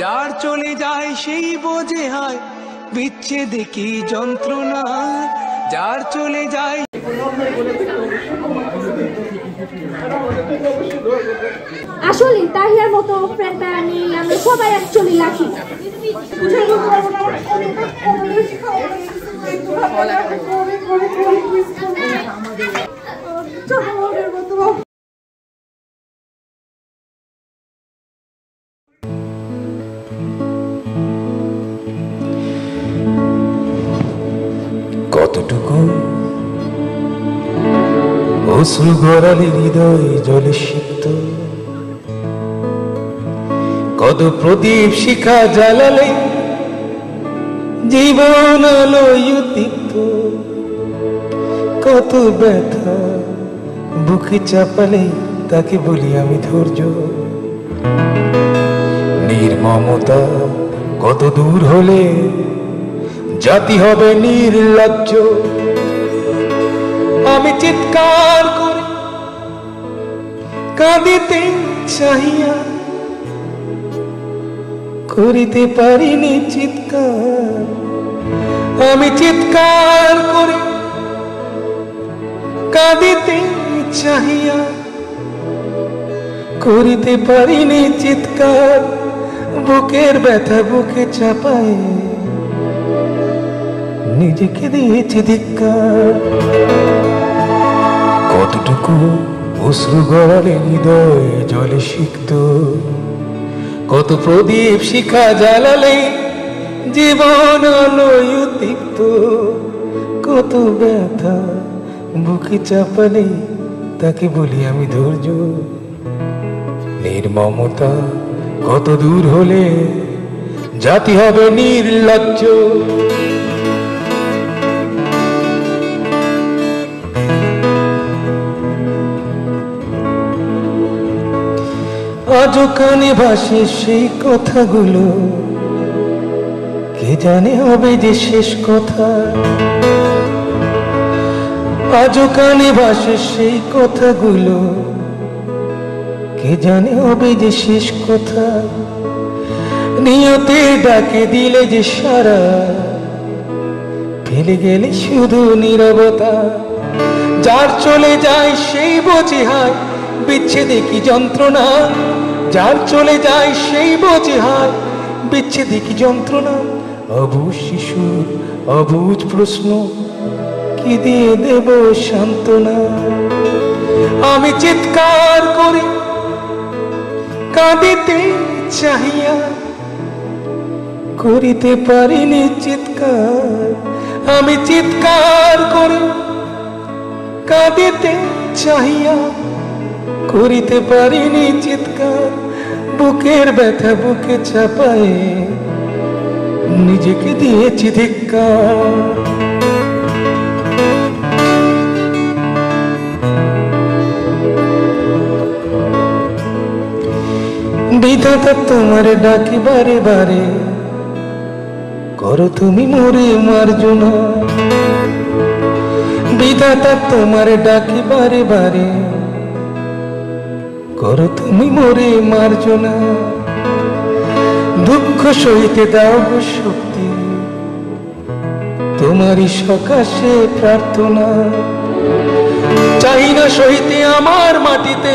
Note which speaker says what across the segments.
Speaker 1: যার চলে যায় সেই বোঝে হয় বিচ্ছেদে কি যন্ত্রণা, যার চলে যায়।
Speaker 2: আসলে তাহিয়ার মতো ফ্রেন্ড আমি আমরা সবাই অ্যাকচুয়ালি লাকি।
Speaker 3: কতটুকু অশ্রু গড়ালে হৃদয় জলে সিক্ত, কত প্রদীপ শিখা জ্বালালে জীবন আলোয় উদ্দীপ্ত, কত ব্যথা বুকে চাপালে তাকে বলি আমি ধৈর্য। নির্মমতা কত দূর হলে জাতি হবে নির্লজ্জ। আমি চিৎকার করে কাঁদিতে চাহিয়া করিতে পারিনি চিৎকার। আমি চিৎকার করে কাঁদিতে চাহিয়া করিতে পারিনি চিৎকার। বুকের ব্যথা বুকে চাপায় নিজেকে দিয়েছি ধিক্কার। কতটুকু অশ্রু গড়ালে হৃদয় জলে সিক্ত, কত প্রদীপ শিখা জ্বালালে জীবন আলোয় উদ্দীপ্ত, কত ব্যথা বুকে চাপালে তাকে বলি আমি ধৈর্য। নির্মমতা কত দূর হলে জাতি হবে নির্লজ্জ। আজও কানে ভাসে সেই কথাগুলো, কে জানে হবে যে শেষ কথা। আজও কানে ভাসে সেই কথাগুলো, কে জানে হবে যে শেষ কথা। নিয়তে ডাকে দিলে যে সারা, ফেলে গেলে শুধু নীরবতা। যার চলে যায় সেই বোঝে হয় বিচ্ছেদে কি যন্ত্রণা, যার চলে যায় সেই বোঝে হয় বিচ্ছেদে কি যন্ত্রণা। অবুঝ শিশুর অবুঝ প্রশ্ন, কি দিয়ে দেব সান্ত্বনা। আমি চিৎকার করে কাঁদিতে চাহিয়া করিতে পারিনি চিৎকার। আমি চিৎকার করে কাঁদিতে চাহিয়া করিতে পারিনি চিৎকার। বুকের ব্যথা বুকে চাপায় নিজেকে দিয়েছি ধিক্কার। বিধাতা তোমার ডাকি বারে বারে, করো তুমি মোরে মার্জনা। বিধাতা তোমার ডাকি বারে বারে, করো তুমি মোরে মার্জনা। দুঃখ সইতে দাও গো শক্তি, তোমারই সকাশে প্রার্থনা। চাই না সইতে আমার মাটিতে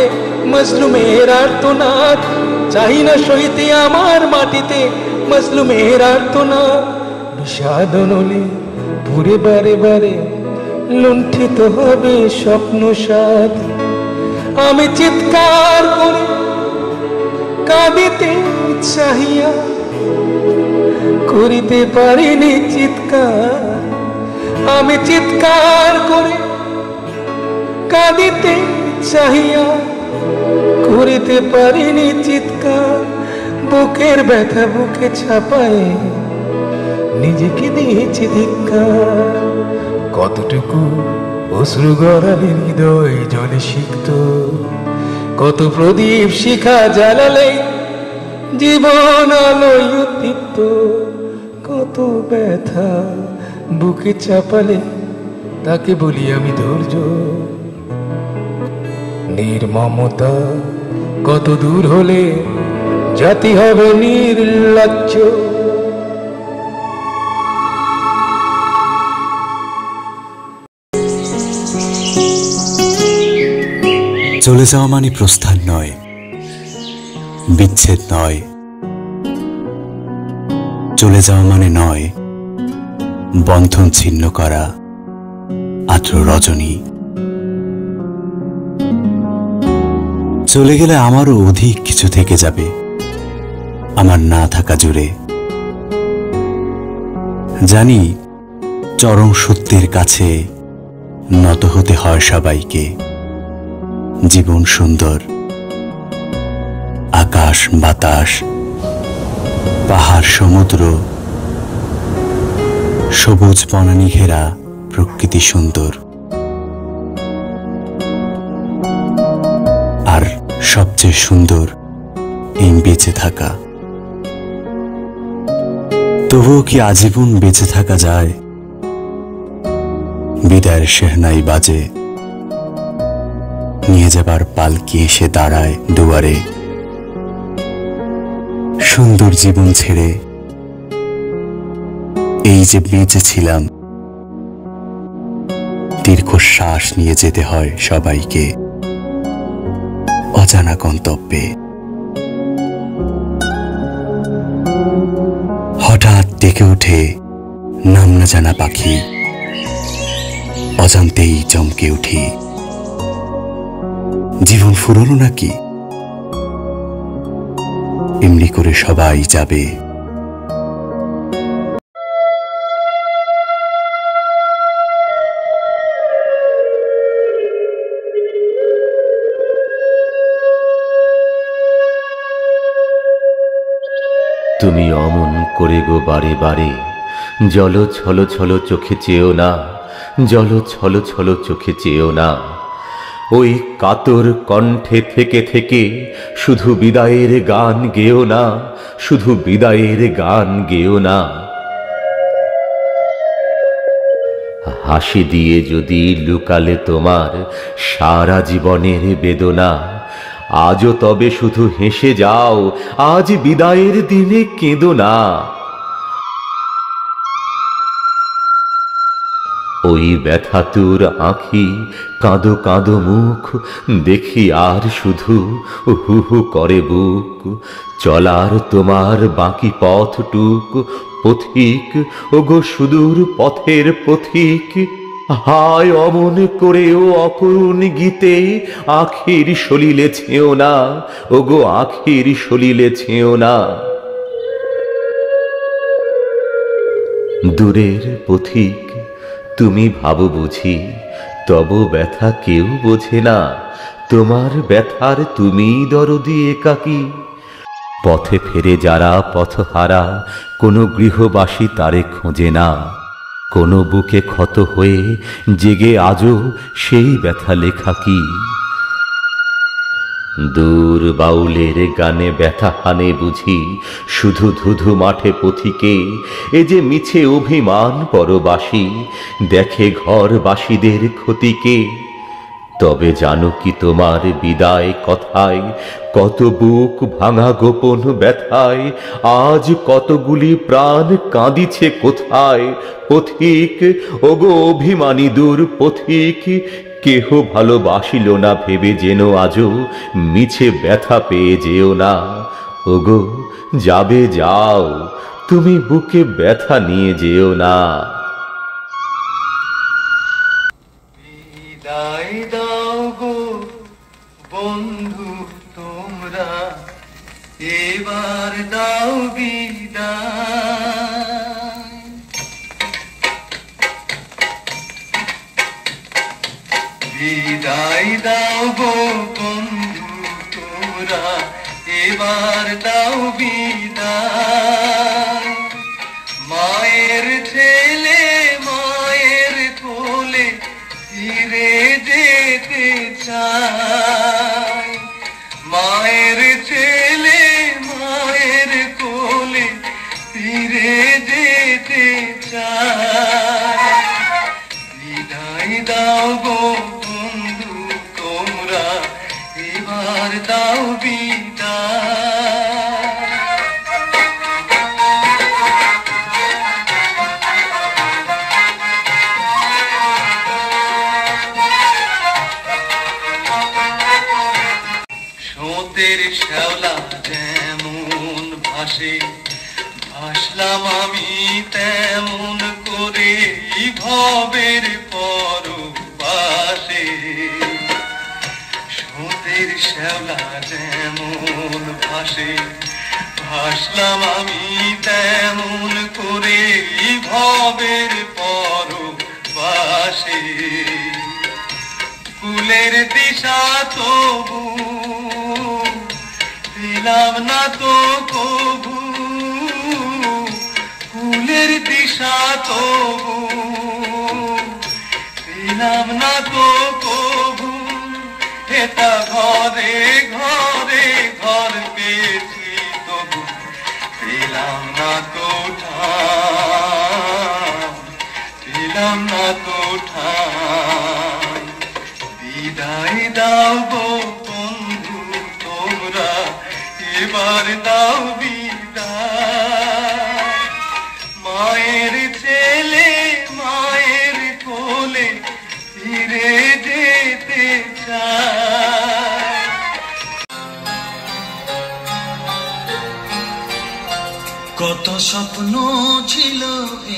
Speaker 3: মজলুমের আর্তনাদ, চাই না সইতে আমার মাটিতে মজলুমের আর্তনাদ। বিষাদ নলে পুরে বারে বারে লুণ্ঠিত হবে স্বপ্ন সাদ। আমি চিৎকার করে কাঁদিতে চাহিয়া করিতে পারিনি চিৎকার। আমি চিৎকার করে কাঁদিতে চাহিয়া করিতে পারিনি চিৎকার। বুকের ব্যথা বুকে ছাপায় নিজেকে দিয়েছি ধিক্কার। কতটুকু অশ্রু গড়ালে হৃদয় জলে সিক্ত, কত প্রদীপ শিখা জ্বালালে জীবন আলোয় উদ্দীপ্ত, কত ব্যথা বুকে চাপালে তাকে বলি আমি ধৈর্য। নির্মমতা কত দূর হলে জাতি হবে নির্লজ্জ। রাজ্য।
Speaker 4: চলে যাওয়া মানে প্রস্থান নয়, বিচ্ছেদ নয়। চলে যাওয়া মানে নয় বন্ধন ছিন্ন করা আদ্র রজনী। চলে গেলে আমারও অধিক কিছু থেকে যাবে আমার না থাকা জুড়ে। জানি চরম সত্যের কাছে নত হতে হয় সবাইকে। জীবন সুন্দর, আকাশ বাতাস পাহাড় সমুদ্র সবুজ বনানী ঘেরা প্রকৃতি সুন্দর। আর সবচেয়ে সুন্দর এই বেঁচে থাকা। তবুও কি আজীবন বেঁচে থাকা যায়? বিদায়ের শেহনাই বাজে, নিয়ে যাবার পালকি এসে দাঁড়ায় দুয়ারে। সুন্দর জীবন ছেড়ে এই যে বেঁচেছিলাম, দীর্ঘশ্বাস নিয়ে যেতে হয় সবাইকে অজানা গন্তব্যে। হঠাৎ ডেকে ওঠে নাম না জানা পাখি, অজান্তেই চমকে উঠি। জীবন ফুরলো নাকি? এমনি করে সবাই যাবে।
Speaker 5: তুমি অমন করে গো বারে বারে জল ছল ছল চোখে চেয়েও না, জল ছল ছল চোখে চেয়েও না। ওই কাতর কণ্ঠে থেকে থেকে শুধু বিদায়ের গান গেও না, শুধু বিদায়ের গান গেও না। হাসি দিয়ে যদি লুকালে তোমার সারা জীবনের বেদনা, আজও তবে শুধু হেসে যাও, আজ বিদায়ের দিনে কেঁদো না। ওই ব্যথাতুর আঁখি কাঁদো কাঁদো মুখ দেখি আর শুধু হু হু করে বুক। চলার তোমার বাকি পথটুক পথিক, ওগো সুদূর পথের পথিক। হায় অমন করেও অকরুণ গীতে আখির সলিলে ছেও না, ওগো আখির সলিলে ছেও না। দূরের পথিক তুমি ভাবো বুঝি, তব ব্যথা কেউ বোঝে না। তোমার ব্যথার তুমিই দরদি একাকী। পথে ফেরে যারা পথহারা, কোনো গৃহবাসী তারে খোঁজে না। কোনো বুকে ক্ষত হয়ে জেগে আজও সেই ব্যথা লেখা কি? দূর বাউলের গানে ব্যথা হানে বুঝি শুধু ধুধু মাঠে পথিকে। এ যে মিছে অভিমান পরবাসী দেখে ঘরবাসীদের ক্ষতিকে। তবে জানো কি তোমার বিদায় কথায় কত বুক ভাঙা গোপন ব্যথায় আজ কতগুলি প্রাণ কাঁদিছে কোথায়? পথিক ওগো অভিমানী দূর পথিক, কেহ ভালোবাসিল না ভেবে যেন আজও মিছে ব্যথা পেয়ে যেও না। ওগো যাবে যাও, তুমি বুকে ব্যথা নিয়ে যেও না।
Speaker 1: বিদায় দাও গো বন্ধু তোমরা, এবার দাও বিদায়। বিদায় দাও গো বন্ধু তোমরা, এবার দাও বিদায়। মায়ের ছেলে মায়ের কোলে ফিরে যেতে চাই। মায়ের ছেলে মায়ের কোলে ফিরে যেতে চাই। বিদায় দাও গো বন্ধু তোমরা, এবার দাও বিদায়।
Speaker 6: ভাসে ভাসলাম আমি তেমন করে ভবের পরবাসে স্রোতের শ্যাওলা যেমন ভাসে ভাসলাম আমি তেমন করে ভবের পরবাসে ফুলের দিশা তবু পেলাম না তো কবু ফুলের দিশা তবু পেলাম না তো কবু এটা ঘরে ঘরে ঘর পেয়েছি তবু পেলাম না তো ঠাঁই পেলাম না তো ঠাঁই বিদায় দাও গো বন্ধু তোমরা এবার দাও বিদায় মায়ের ছেলে মায়ের কোলে ফিরে যেতে চায়।
Speaker 7: কত স্বপ্ন ছিল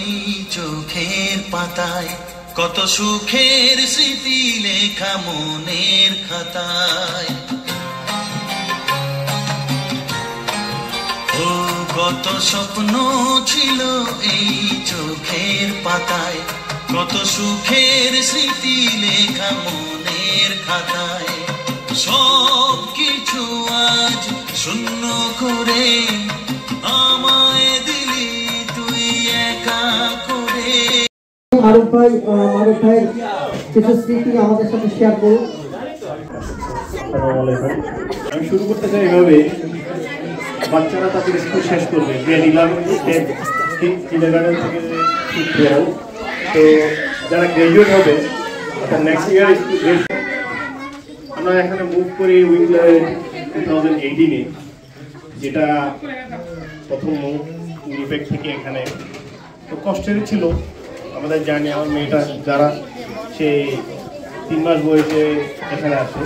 Speaker 7: এই চোখের পাতায়, কত সুখের স্মৃতি লেখা মনের খাতায়। ও কত স্বপ্ন ছিল এই চোখের পাতায়, কত সুখের স্মৃতি লেখা মনের খাতায়। সব কিছু আজ শূন্য করে আমায় দিলি তুই একা করে।
Speaker 8: মারুফ ভাইয়ের কিছু স্মৃতি আমাদের সাথে শেয়ার করুন।
Speaker 9: আমি শুরু করতে চাই এভাবে, বাচ্চারা তাদের স্কুল শেষ করবে, গ্রেড 11 কিন্ডারগার্টেন থেকে 12, তো যারা গ্রাজুয়েট হবে অর্থাৎ নেক্সট ইয়ার স্কুল, আমরা এখানে মুভ করি উইংলার 2018-এ, যেটা প্রথম মুভ উইনিপেগ থেকে এখানে। তো কষ্টেরই ছিল আমাদের জার্নি। আমার মেয়েটা যারা সে 3 মাস বয়সে এখানে আসে,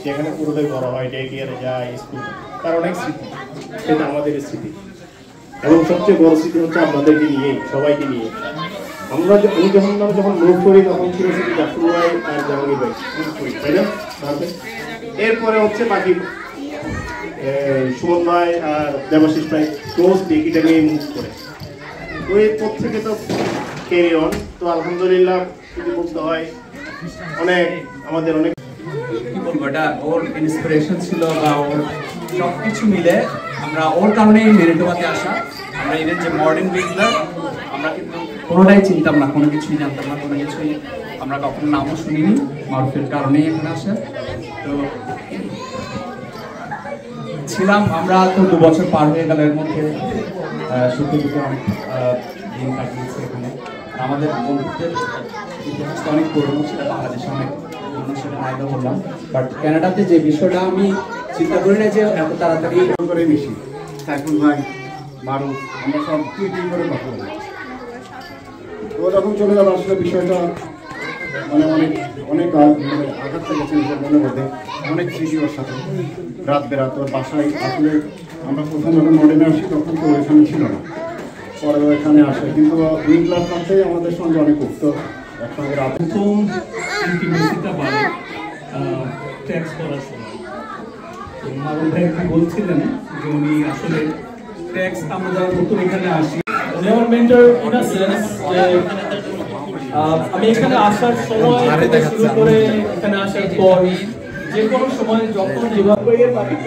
Speaker 9: সেখানে পুরোটাই বড় হয়, ডে কেয়ারে যায়, স্কুল, তার অনেক স্মৃতি, সেটা আমাদের স্মৃতি। এবং সবচেয়ে বড় স্মৃতি হচ্ছে আপনাদেরকে নিয়ে, সবাইকে নিয়ে। আমি যখন মুভ করি তখন ছিল শুধু জাফর ভাই আর জাহাঙ্গীর ভাই, তাই না? এরপরে হচ্ছে বাকি সুমন ভাই আর দেবাশিস ভাই ক্লোজ ডেকিটা নিয়ে মুভ করে, তো এরপর থেকে তো ক্যারি অন। তো আলহামদুলিল্লাহ যদি বলতে হয় অনেক আমাদের অনেক
Speaker 10: কি বলবো, এটা ওর ইন্সপিরেশন ছিল বা ওর সব কিছু মিলে আমরা ওর কারণে মেরিটোবাতে আসা। আমরা এদের যে মডার্ন উইংলার, আমরা কিন্তু কোনোটাই চিনতাম না, কোনো কিছুই জানতাম না, কোনো কিছুই আমরা কখনো নামও শুনিনি। মারুফের কারণেই এখানে আসা। তো ছিলাম আমরা তো 2 বছর পার হয়ে গেল, এর মধ্যে সুখে দুঃখে অনেক দিন কাটিয়েছে এখানে। আমাদের বন্ধুত্বের ইতিহাসটা অনেক পুরনো, সেটা বাংলাদেশে অনেক পুরনো, সেটা আয়দা বললাম। বাট কানাডাতে যে বিষয়টা আমি চিন্তা করি না যে এত তাড়াতাড়ি
Speaker 9: করে মিশি। সাইফুল ভাই, মারুফ, আমরা সব তুই করে কথা বলি। তো যখন চলে গেল আসলে বিষয়টা মানে অনেক আঘাত লেগেছে মনের মধ্যে, অনেক স্মৃতি ওর সাথে। রাত বেরাত ওর বাসায় আসলে আমরা প্রথম যখন মডেলে আসি তখন তো ওইখানে ছিল না, পরে এখানে আসে। কিন্তু উইংলার কাছেই আমাদের সঙ্গে অনেক উঠত একসঙ্গে রাত।
Speaker 11: প্রথম ইন্টিমেসিটা বাড়ে ট্যাক্স করার সময় মারুফ ভাই বলছিলেন যে উনি আসলে ট্যাক্স আমরা যারা নতুন এখানে আসি, উনি আমার মেন্টর ইন আ সেন্স যে আমি এখানে আসার সময় থেকে শুরু করে এখানে আসার পর যে কোনো সময় যখন যেভাবে আমাদের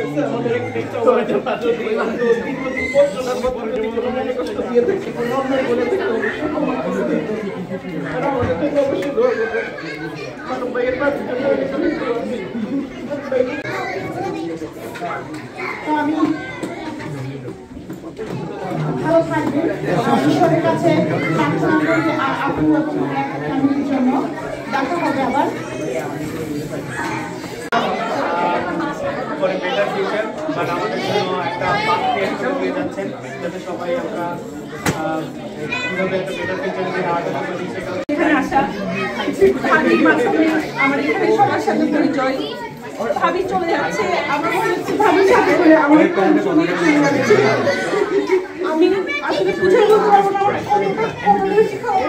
Speaker 2: ভালো থাকবেন, ঈশ্বরের কাছে প্রার্থনা করি আপনার ফ্যামিলির জন্য। দেখা হবে আবার।
Speaker 9: বেটার ফিউচার, বাট আমাদের জন্য একটা পাথ ক্রিয়েট করে যাচ্ছেন, যাতে সবাই আমরা কীভাবে একটা বেটার ফিউচার নিয়ে আগাতে পারি সেটা।
Speaker 2: এখানে আসা, আমার এখানে সবার সাথে পরিচয়, ভাবি চলে যাচ্ছে, আমার মনে হচ্ছে ভাবির সাথে করে আমার আমি আসলে বুঝে বলতে পারবো না আমার কোনো বেশি খাওয়া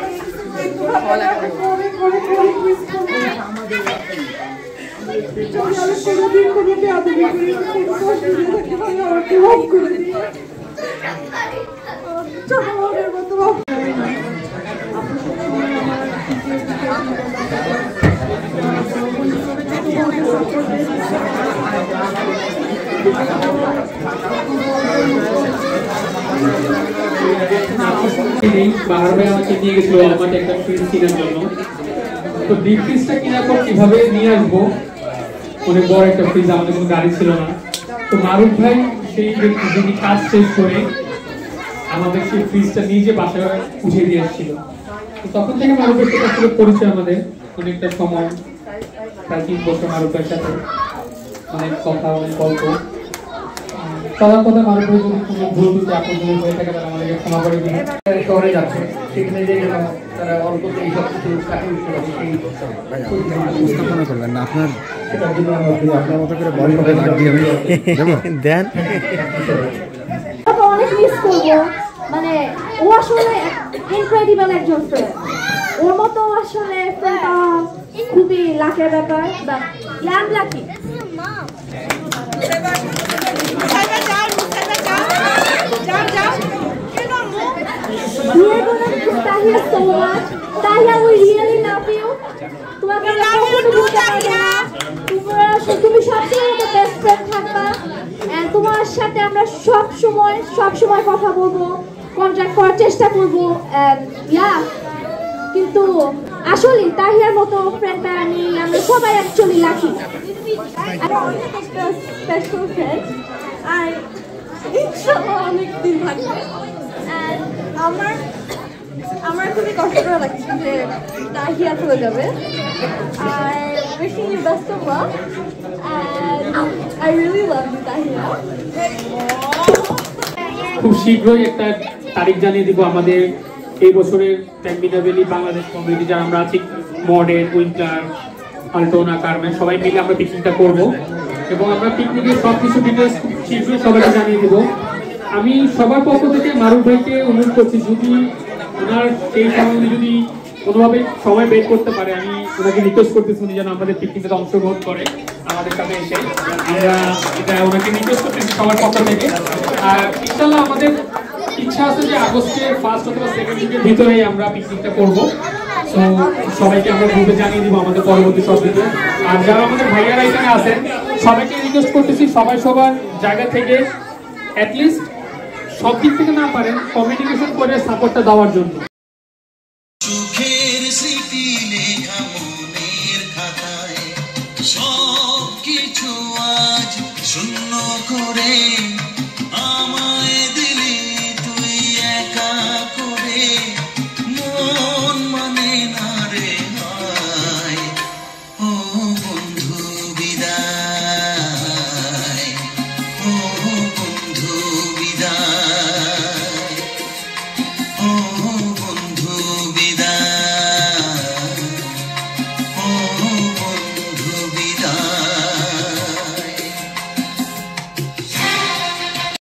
Speaker 12: বাহার ভাই আমাকে নিয়ে গেছিল আমাকে একটা ফ্রিজ কেনার জন্য। তো ডিপ ফ্রিজটা কেনার পর কিভাবে নিয়ে আসবো, অনেক বড় একটা ফ্রিজ, আমাদের কোনো গাড়ি ছিল না। তো মারুফ ভাই সেই যিনি কাজ শেষ করে আমাদের সেই ফ্রিজটা নিজে বাসায় উঠে দিয়ে এসেছিল। তো তখন থেকে মারুফের সাথে আসলে পরিচয় আমাদের অনেকটা সময়, প্রায় 3 বছর মারুফের সাথে অনেক কথা, অনেক গল্প। সবার কথা মারুফ ভাই যদি কোনো ভুল বুঝে আপনাদের হয়ে থাকে তারা আমাদেরকে ক্ষমা করে দিন।
Speaker 10: শহরে যাচ্ছে, সেখানে যে তারা অল্পতে এই সব কিছু কাটিয়ে উঠতে পারে, সেই
Speaker 13: উপস্থাপনা করবেন না আপনার, আপনার মতো করে বড় করে ডাক দিয়ে আমি দেন।
Speaker 14: অনেক মিস করবো, মানে ও আসলে ইনক্রেডিবল একজন ফ্রেন্ড, ওর মতো আসলে ফ্রেন্ড খুবই লাকের ব্যাপার, বা I'm lucky. We're gonna miss Tahia so much. Tahia, we really love you. তোমাকে তুমি সবসময় আমাদের বেস্ট ফ্রেন্ড থাকবা, এন্ড তোমার সাথে আমরা সব সময় কথা বলবো, কন্ট্যাক্ট করার চেষ্টা করবো। কিন্তু আসলে তাহিয়ার মতো ফ্রেন্ড আমি, আমরা সবাই অ্যাকচুয়ালি লাকি। একটা স্পেশাল ফ্রেন্ড আর ইনশাআল্লাহ অনেক দিন থাকবে। আমার খুবই কষ্ট করে লাগছে যে তাহিয়া চলে যাবে। আর wishing you best of luck and I really love you Tahiya.
Speaker 12: খুব শীঘ্রই একটা তারিখ জানিয়ে দিব আমাদের এই বছরের টেকমিনা ভ্যালি বাংলাদেশ কমিউনিটি, যারা আমরা আছি মডেল, উইন্টার, আলটোনা, কারমেন, সবাই মিলে আমরা পিকনিকটা করব এবং আমরা পিকনিকের সব কিছু ডিটেলস খুব শীঘ্রই সবাইকে জানিয়ে দেবো। আমি সবার পক্ষ থেকে মারুফ ভাইকে অনুরোধ করছি, যদি ওনার সেই সময় যদি কোনোভাবে সময় বের করতে পারে, আমি ওনাকে রিকোয়েস্ট করতেছি উনি যেন আমাদের পিকনিকে অংশগ্রহণ করে আমাদের সাথে এসে। আমরা এটা ওনাকে রিকোয়েস্ট করতেছি সবার পক্ষ থেকে। আর ইনশাআল্লাহ আমাদের ইচ্ছা আছে যে আগস্টের 1st অথবা 2nd উইকের ভিতরেই আমরা পিকনিকটা করব। তো সবাইকে আমরা গ্রুপে জানিয়ে দিব আমাদের পরবর্তী সব ভিডিও। আর যারা আমাদের ভাইয়ারা এখানে আছেন সবাইকে রিকোয়েস্ট করতেছি সবাই সবার জায়গা থেকে অ্যাটলিস্ট সব দিক থেকে না পারেন কমিউনিকেশন করে সাপোর্টটা দেওয়ার জন্য।
Speaker 7: সুখের স্মৃতি লেখা মনের খাতায় সব কিছু আজ শূন্য করে